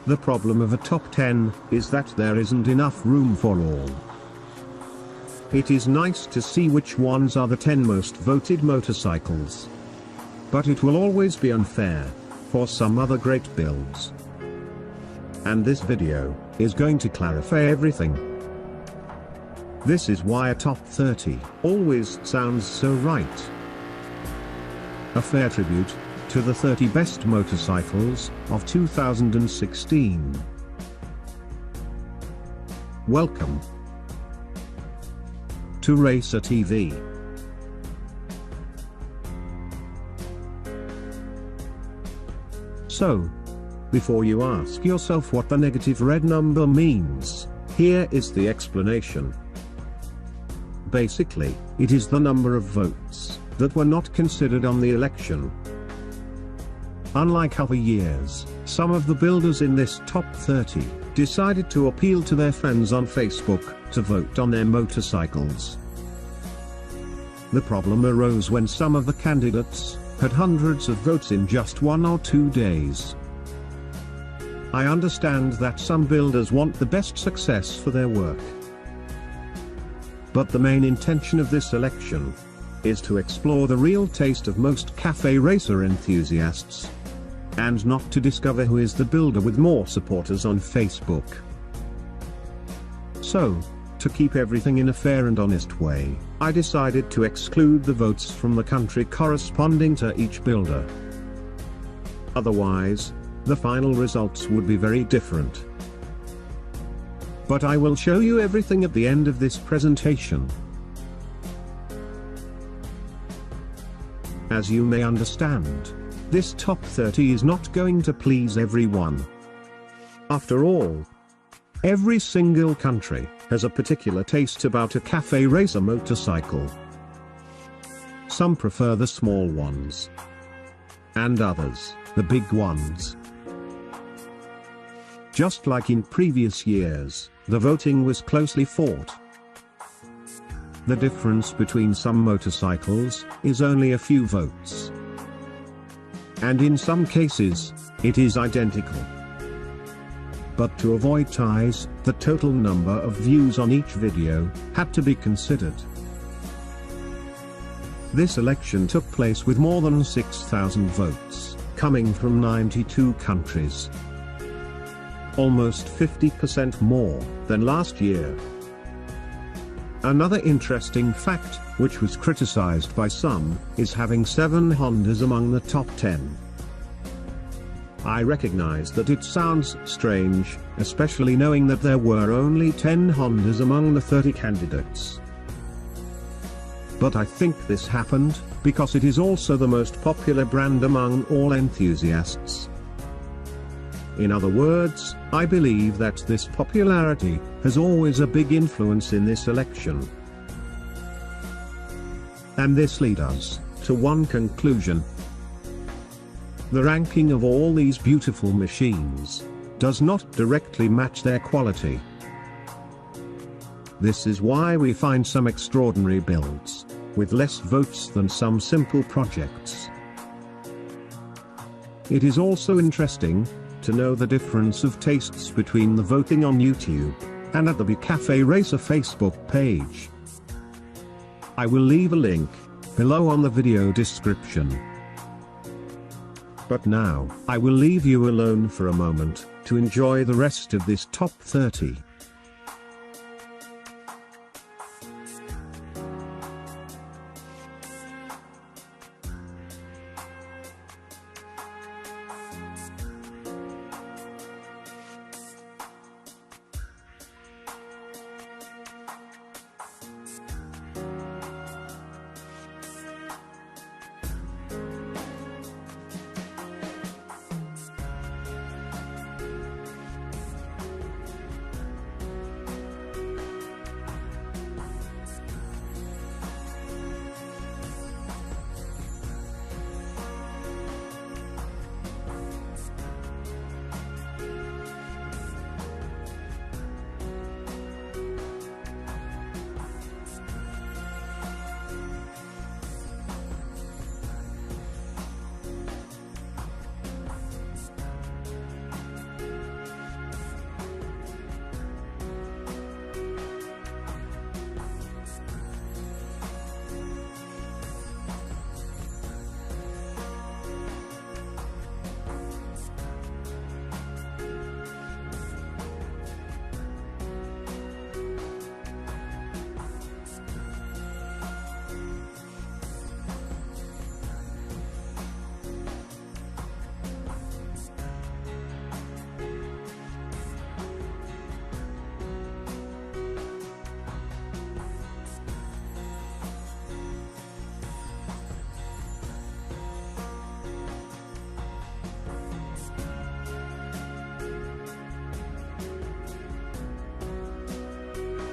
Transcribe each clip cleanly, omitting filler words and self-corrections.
The problem of a top 10 is that there isn't enough room for all. It is nice to see which ones are the 10 most voted motorcycles. But it will always be unfair for some other great builds. And this video is going to clarify everything. This is why a top 30 always sounds so right. A fair tribute to the 30 best motorcycles of 2016. Welcome to Racer TV. So, before you ask yourself what the negative red number means, here is the explanation. Basically, it is the number of votes that were not considered on the election. Unlike other years, some of the builders in this top 30 decided to appeal to their friends on Facebook to vote on their motorcycles. The problem arose when some of the candidates had hundreds of votes in just 1 or 2 days. I understand that some builders want the best success for their work. But the main intention of this election is to explore the real taste of most cafe racer enthusiasts, and not to discover who is the builder with more supporters on Facebook. So, to keep everything in a fair and honest way, I decided to exclude the votes from the country corresponding to each builder. Otherwise, the final results would be very different. But I will show you everything at the end of this presentation. As you may understand, this top 30 is not going to please everyone. After all, every single country has a particular taste about a cafe racer motorcycle. Some prefer the small ones, and others, the big ones. Just like in previous years, the voting was closely fought. The difference between some motorcycles is only a few votes. And in some cases, it is identical. But to avoid ties, the total number of views on each video had to be considered. This election took place with more than 6,000 votes, coming from 92 countries. Almost 50% more than last year. Another interesting fact, which was criticized by some, is having 7 Hondas among the top 10. I recognize that it sounds strange, especially knowing that there were only 10 Hondas among the 30 candidates. But I think this happened because it is also the most popular brand among all enthusiasts. In other words, I believe that this popularity has always a big influence in this election. And this leads us to one conclusion. The ranking of all these beautiful machines does not directly match their quality. This is why we find some extraordinary builds with less votes than some simple projects. It is also interesting to know the difference of tastes between the voting on YouTube and at the Cafe Racer Facebook page. I will leave a link below on the video description. But now, I will leave you alone for a moment to enjoy the rest of this top 30.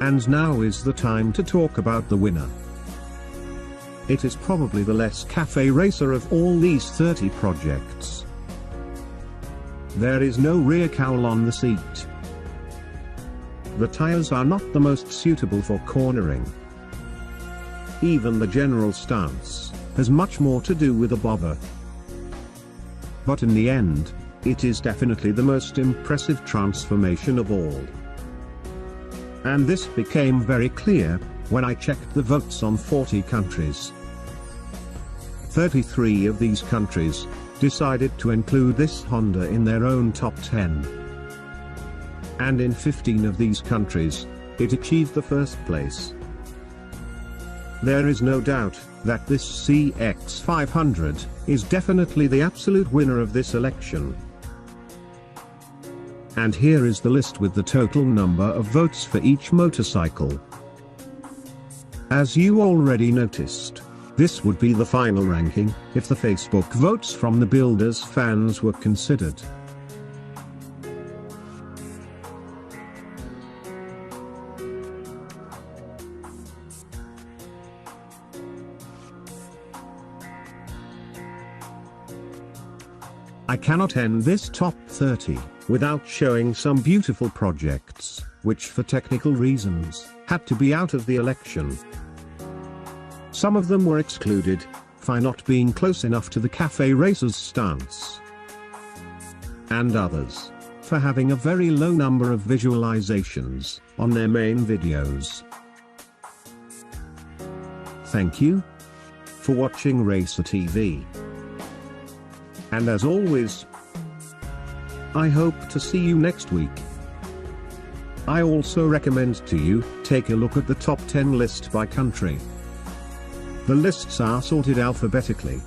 And now is the time to talk about the winner. It is probably the less cafe racer of all these 30 projects. There is no rear cowl on the seat. The tires are not the most suitable for cornering. Even the general stance has much more to do with the bother. But in the end, it is definitely the most impressive transformation of all. And this became very clear when I checked the votes on 40 countries. 33 of these countries decided to include this Honda in their own top 10. And in 15 of these countries, it achieved the first place. There is no doubt that this CX500 is definitely the absolute winner of this election. And here is the list with the total number of votes for each motorcycle. As you already noticed, this would be the final ranking if the Facebook votes from the builders' fans were considered. I cannot end this top 30 without showing some beautiful projects, which for technical reasons, had to be out of the election. Some of them were excluded, for not being close enough to the cafe racer's stance. And others, for having a very low number of visualizations on their main videos. Thank you for watching Racer TV. And as always, I hope to see you next week. I also recommend to you, take a look at the top 10 list by country. The lists are sorted alphabetically,